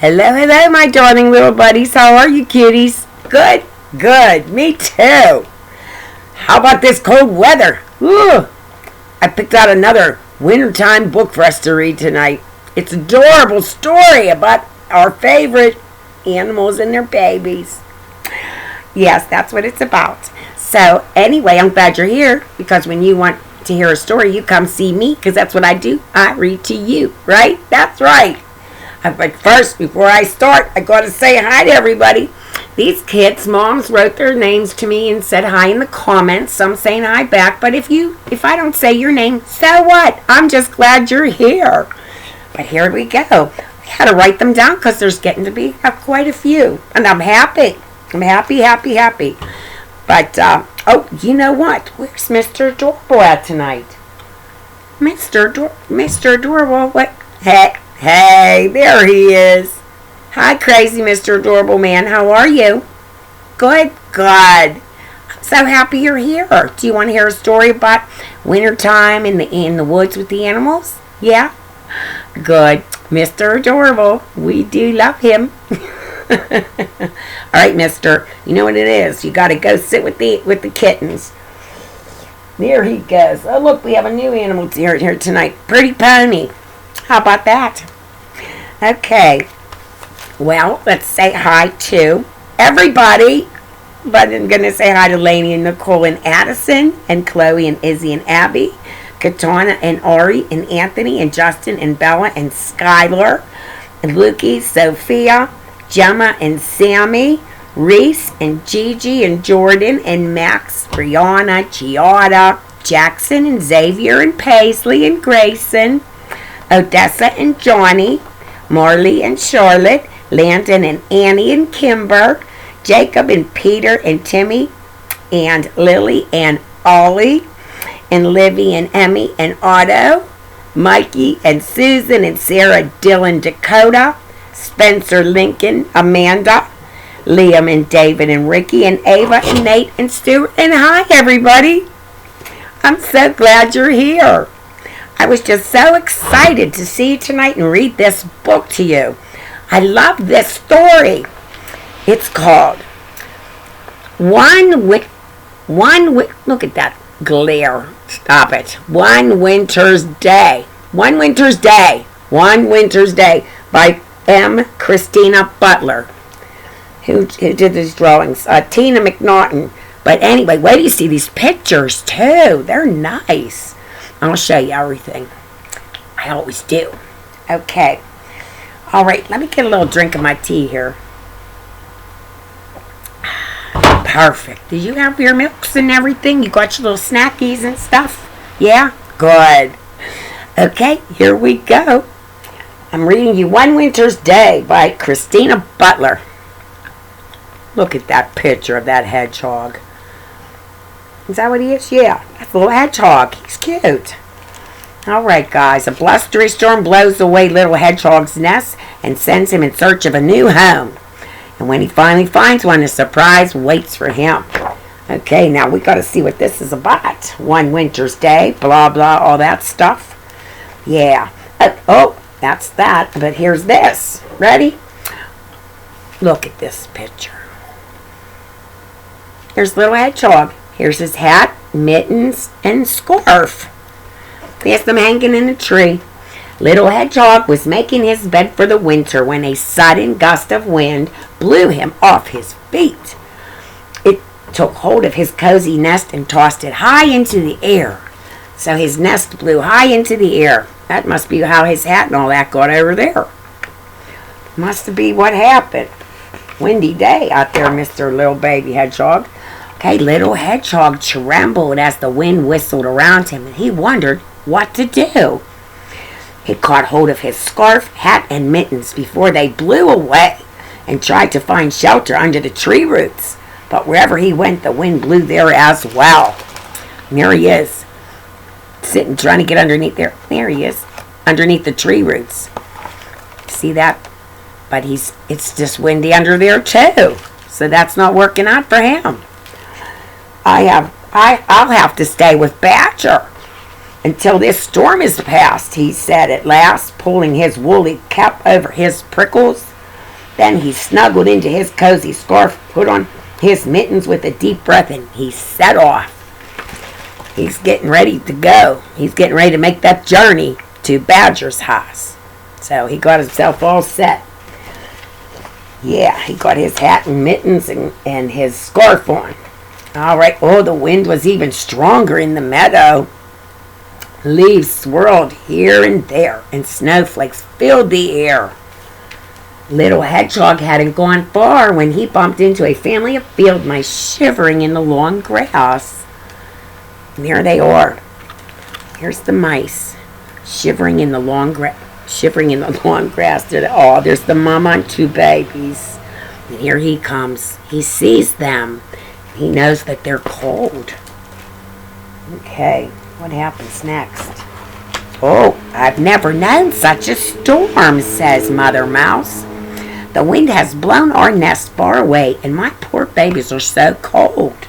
Hello, hello, my darling little buddies. How are you, cuties? Good, good. Me too. How about this cold weather? Ooh, I picked out another wintertime book for us to read tonight. It's an adorable story about our favorite animals and their babies. Yes, that's what it's about. So, anyway, I'm glad you're here because when you want to hear a story, you come see me because that's what I do. I read to you, right? That's right. But first, before I start, I got to say hi to everybody. These kids' moms wrote their names to me and said hi in the comments. Some saying hi back, but if I don't say your name, so what? I'm just glad you're here. But here we go. I had to write them down because there's getting to be quite a few, and I'm happy. I'm happy. But you know what? Where's Mr. Adorable at tonight? Mr. Adorable, what? Hey, there he is. Hi, crazy Mr. Adorable Man. How are you? Good. I'm so happy you're here. Do you want to hear a story about wintertime in the woods with the animals? Yeah? Good. Mr. Adorable. We do love him. All right, mister. You know what it is. You got to go sit with the kittens. There he goes. Oh, look, we have a new animal here tonight. Pretty pony. How about that? Okay. Well, let's say hi to everybody. But I'm going to say hi to Lainey and Nicole and Addison and Chloe and Izzy and Abby, Katana and Ari and Anthony and Justin and Bella and Skylar and Lukey, Sophia, Gemma and Sammy, Reese and Gigi and Jordan and Max, Brianna, Giada, Jackson and Xavier and Paisley and Grayson, Odessa and Johnny, Marley and Charlotte, Landon and Annie and Kimber, Jacob and Peter and Timmy, and Lily and Ollie, and Livy and Emmy and Otto, Mikey and Susan and Sarah, Dylan, Dakota, Spencer, Lincoln, Amanda, Liam and David and Ricky and Ava and Nate and Stuart. And hi, everybody. I'm so glad you're here. I was just so excited to see you tonight and read this book to you. I love this story. It's called Look at that glare. Stop it. One Winter's Day by Christina Butler, who did these drawings. Tina McNaughton. But anyway, wait till you see these pictures too. They're nice. I'll show you everything. I always do. Okay. All right, let me get a little drink of my tea here. Perfect. Did you have your milks and everything? You got your little snackies and stuff? Yeah? Good. Okay, here we go. I'm reading you One Winter's Day by Christina Butler. Look at that picture of that hedgehog. Is that what he is? Yeah, that's a little hedgehog. He's cute. All right, guys. A blustery storm blows away little hedgehog's nest and sends him in search of a new home. And when he finally finds one, a surprise waits for him. Okay, now we got to see what this is about. One Winter's Day, blah, blah, all that stuff. Yeah. That's that. But here's this. Ready? Look at this picture. Here's little hedgehog. Here's his hat, mittens, and scarf. He has them hanging in a tree. Little hedgehog was making his bed for the winter when a sudden gust of wind blew him off his feet. It took hold of his cozy nest and tossed it high into the air. So his nest blew high into the air. That must be how his hat and all that got over there. Must be what happened. Windy day out there, Mr. Little Baby Hedgehog. Okay, little hedgehog trembled as the wind whistled around him, and he wondered what to do. He caught hold of his scarf, hat, and mittens before they blew away and tried to find shelter under the tree roots. But wherever he went, the wind blew there as well. And there he is, sitting, trying to get underneath there. There he is, underneath the tree roots. See that? But it's just windy under there too. So that's not working out for him. I'll have to stay with Badger until this storm is past, he said at last, pulling his woolly cap over his prickles. Then he snuggled into his cozy scarf, put on his mittens with a deep breath, and he set off. He's getting ready to go. He's getting ready to make that journey to Badger's house. So he got himself all set. Yeah, he got his hat and mittens and his scarf on. All right. Oh, the wind was even stronger in the meadow. Leaves swirled here and there, and snowflakes filled the air. Little Hedgehog hadn't gone far when he bumped into a family of field mice shivering in the long grass. And there they are. Here's the mice shivering in the long grass. There's the mama and two babies. And here he comes. He sees them. He knows that they're cold. Okay, what happens next? Oh, I've never known such a storm, says Mother Mouse. The wind has blown our nest far away, and my poor babies are so cold.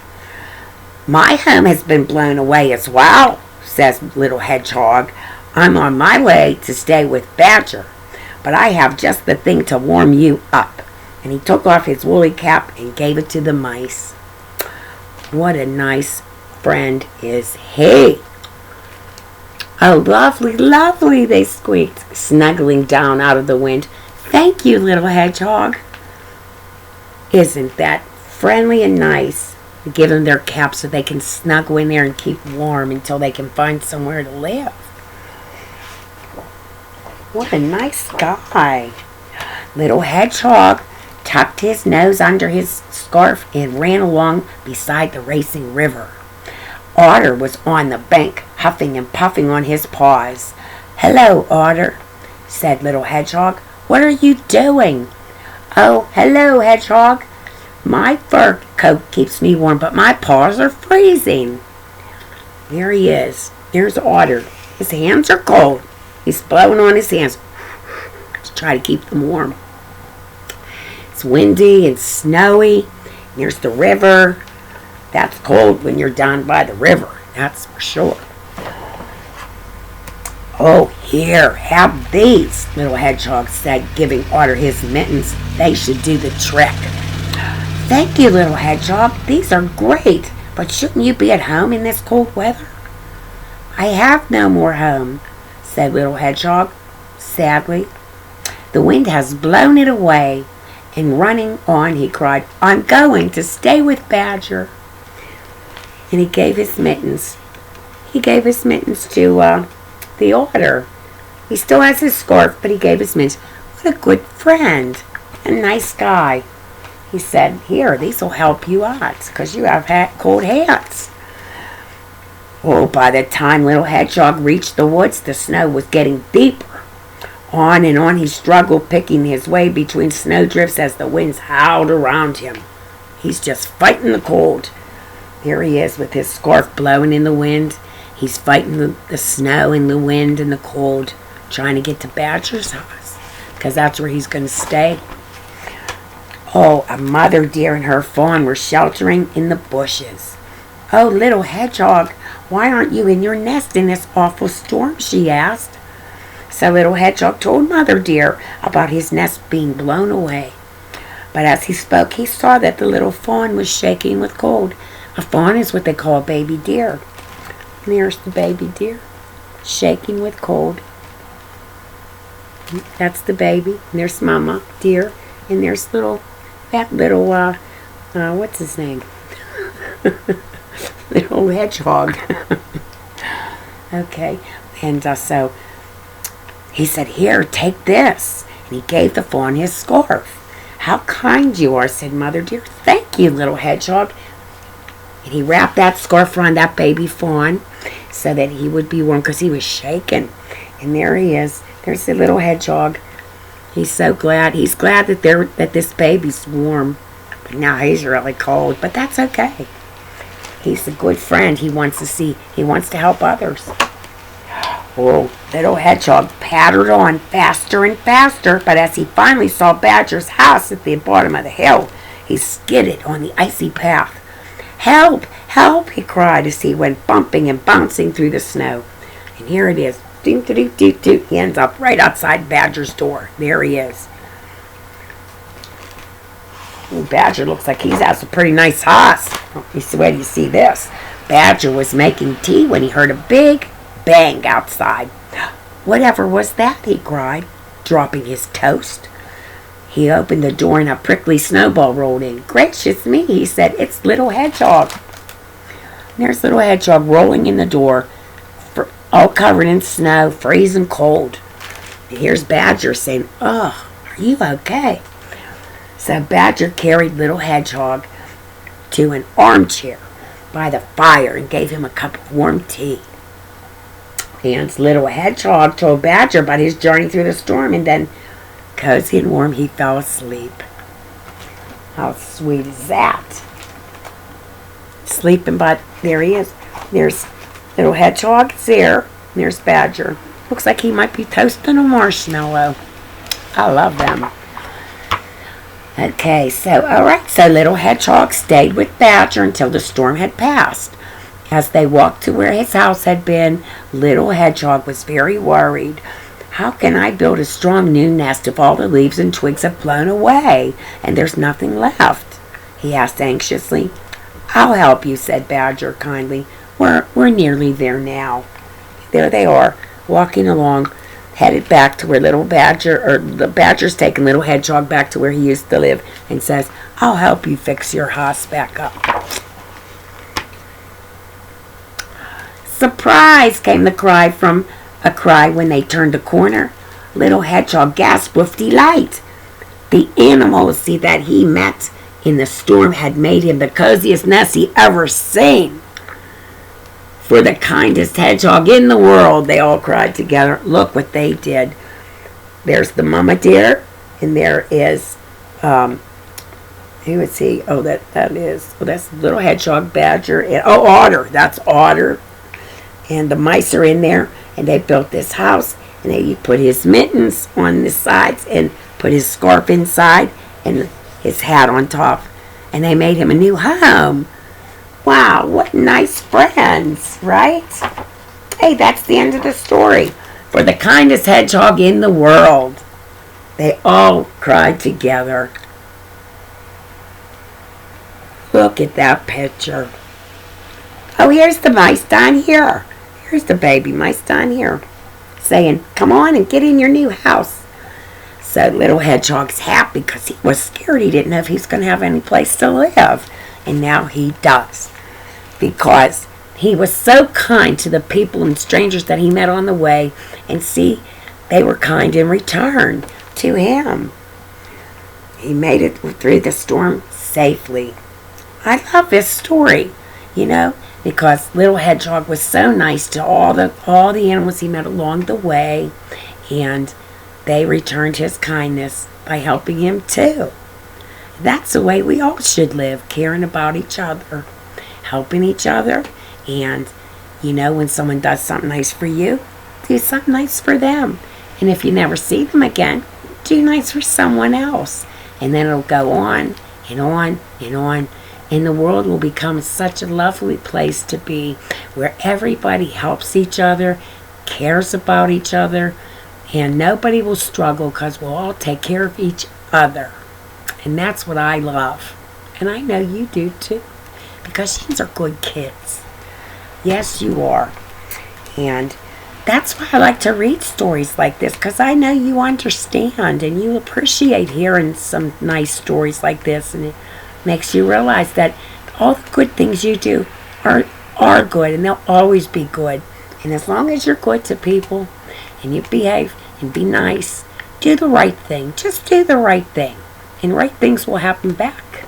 My home has been blown away as well, says Little Hedgehog. I'm on my way to stay with Badger, but I have just the thing to warm you up. And he took off his woolly cap and gave it to the mice. What a nice friend is he. Oh, lovely, lovely, they squeaked, snuggling down out of the wind. Thank you, Little Hedgehog. Isn't that friendly and nice? Give them their caps so they can snuggle in there and keep warm until they can find somewhere to live. What a nice guy. Little Hedgehog tucked his nose under his scarf and ran along beside the racing river. Otter was on the bank, huffing and puffing on his paws. Hello, Otter, said Little Hedgehog. What are you doing? Oh, hello, Hedgehog. My fur coat keeps me warm, but my paws are freezing. There he is. There's Otter. His hands are cold. He's blowing on his hands to try to keep them warm. It's windy and snowy. There's the river. That's cold when you're down by the river. That's for sure. Oh, here, have these, Little Hedgehog said, giving Otter his mittens. They should do the trick. Thank you, Little Hedgehog. These are great, but shouldn't you be at home in this cold weather? I have no more home, said Little Hedgehog, sadly. The wind has blown it away, and running on, he cried, I'm going to stay with Badger. And he gave his mittens. He gave his mittens to the Otter. He still has his scarf, but he gave his mittens. What a good friend. A nice guy. He said, here, these will help you out, because you have cold hands. Oh, by the time Little Hedgehog reached the woods, the snow was getting deeper. On and on he struggled, picking his way between snowdrifts as the winds howled around him. He's just fighting the cold. Here he is with his scarf blowing in the wind. He's fighting the snow and the wind and the cold, trying to get to Badger's house, because that's where he's going to stay. Oh, a mother deer and her fawn were sheltering in the bushes. Oh, Little Hedgehog, why aren't you in your nest in this awful storm? She asked. So Little Hedgehog told Mother Deer about his nest being blown away. But as he spoke, he saw that the little fawn was shaking with cold. A fawn is what they call a baby deer. And there's the baby deer, shaking with cold. That's the baby. And there's Mama Deer. And there's that little, what's his name? Little Hedgehog. Okay. And so he said, here, take this. And he gave the fawn his scarf. How kind you are, said Mother Deer. Thank you, Little Hedgehog. And he wrapped that scarf around that baby fawn so that he would be warm, because he was shaking. And there he is. There's the Little Hedgehog. He's so glad. He's glad that this baby's warm. But now he's really cold. But that's okay. He's a good friend. He wants to help others. Oh, Little Hedgehog pattered on faster and faster, but as he finally saw Badger's house at the bottom of the hill, he skidded on the icy path. Help! Help! He cried as he went bumping and bouncing through the snow. And here it is. Ding-a-doo-doo-doo. He ends up right outside Badger's door. There he is. Ooh, Badger looks like he has a pretty nice house. Where do you see this? Badger was making tea when he heard a big bang outside. Whatever was that? He cried, dropping his toast. He opened the door and a prickly snowball rolled in. Gracious me, he said, it's Little Hedgehog. And there's Little Hedgehog rolling in the door, all covered in snow, freezing cold. And here's Badger saying, "Oh, are you okay?" So Badger carried Little Hedgehog to an armchair by the fire and gave him a cup of warm tea. And Little Hedgehog told Badger about his journey through the storm, and then, cozy and warm, he fell asleep. How sweet is that? Sleeping, but there he is. There's Little Hedgehog. It's there. There's Badger. Looks like he might be toasting a marshmallow. I love them. Okay, so Little Hedgehog stayed with Badger until the storm had passed. As they walked to where his house had been, Little Hedgehog was very worried. How can I build a strong new nest if all the leaves and twigs have blown away and there's nothing left? He asked anxiously. I'll help you, said Badger kindly. We're nearly there now. There they are, walking along, headed back to where Little Badger, or the Badger's taking Little Hedgehog back to where he used to live and says, I'll help you fix your house back up. Surprise! Came the cry from a cry when they turned the corner. Little Hedgehog gasped with delight. The animals that he met in the storm had made him the coziest nest he ever seen. For the kindest hedgehog in the world, they all cried together. Look what they did. There's the mama deer, and there is, who is he? Oh, that's Little Hedgehog, Badger, and, Otter. That's Otter. And the mice are in there, and they built this house, and they put his mittens on the sides, and put his scarf inside, and his hat on top, and they made him a new home. Wow, what nice friends, right? Hey, that's the end of the story. For the kindest hedgehog in the world. They all cried together. Look at that picture. Oh, here's the mice down here. Here's the baby mice down here, saying, come on and get in your new house. So Little Hedgehog's happy because he was scared. He didn't know if he was going to have any place to live. And now he does. Because he was so kind to the people and strangers that he met on the way. And see, they were kind in return to him. He made it through the storm safely. I love this story, because Little Hedgehog was so nice to all the animals he met along the way. And they returned his kindness by helping him too. That's the way we all should live, caring about each other, helping each other, and when someone does something nice for you, do something nice for them. And if you never see them again, do nice for someone else. And then it'll go on and on and on. And the world will become such a lovely place to be, where everybody helps each other, cares about each other, and nobody will struggle because we'll all take care of each other. And that's what I love. And I know you do too. Because you are good kids. Yes, you are. And that's why I like to read stories like this. Because I know you understand and you appreciate hearing some nice stories like this. And it makes you realize that all the good things you do are good. And they'll always be good. And as long as you're good to people and you behave and be nice, do the right thing. Just do the right thing. And right things will happen back.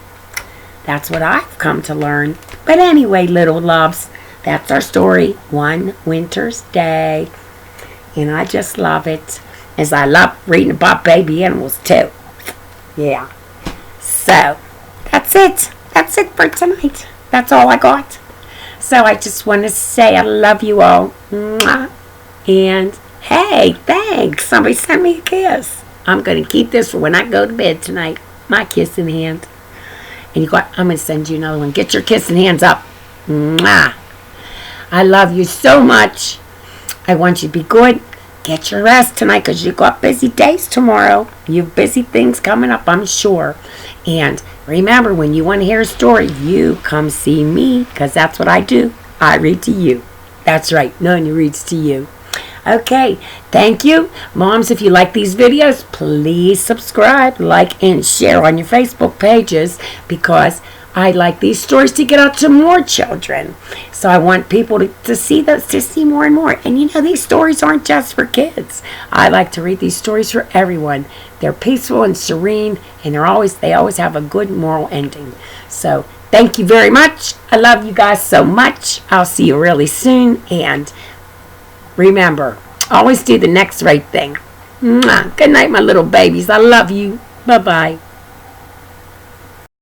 That's what I've come to learn. But anyway, little loves, that's our story. One winter's day. And I just love it. As I love reading about baby animals too. Yeah. So, that's it. That's it for tonight. That's all I got. So I just want to say I love you all. Mwah. And hey, thanks. Somebody sent me a kiss. I'm going to keep this for when I go to bed tonight. My kissing hand. And I'm going to send you another one. Get your kissing hands up. Mwah. I love you so much. I want you to be good. get your rest tonight because you got busy days tomorrow. You have busy things coming up, I'm sure. And remember, when you want to hear a story, you come see me because that's what I do. I read to you. That's right. Nanya reads to you. Okay, thank you. Moms, if you like these videos, please subscribe, like, and share on your Facebook pages because I like these stories to get out to more children. So I want people to see those, to see more and more. And these stories aren't just for kids. I like to read these stories for everyone. They're peaceful and serene, and they always have a good moral ending. So thank you very much. I love you guys so much. I'll see you really soon. And remember, always do the next right thing. Mwah. Good night, my little babies. I love you. Bye-bye.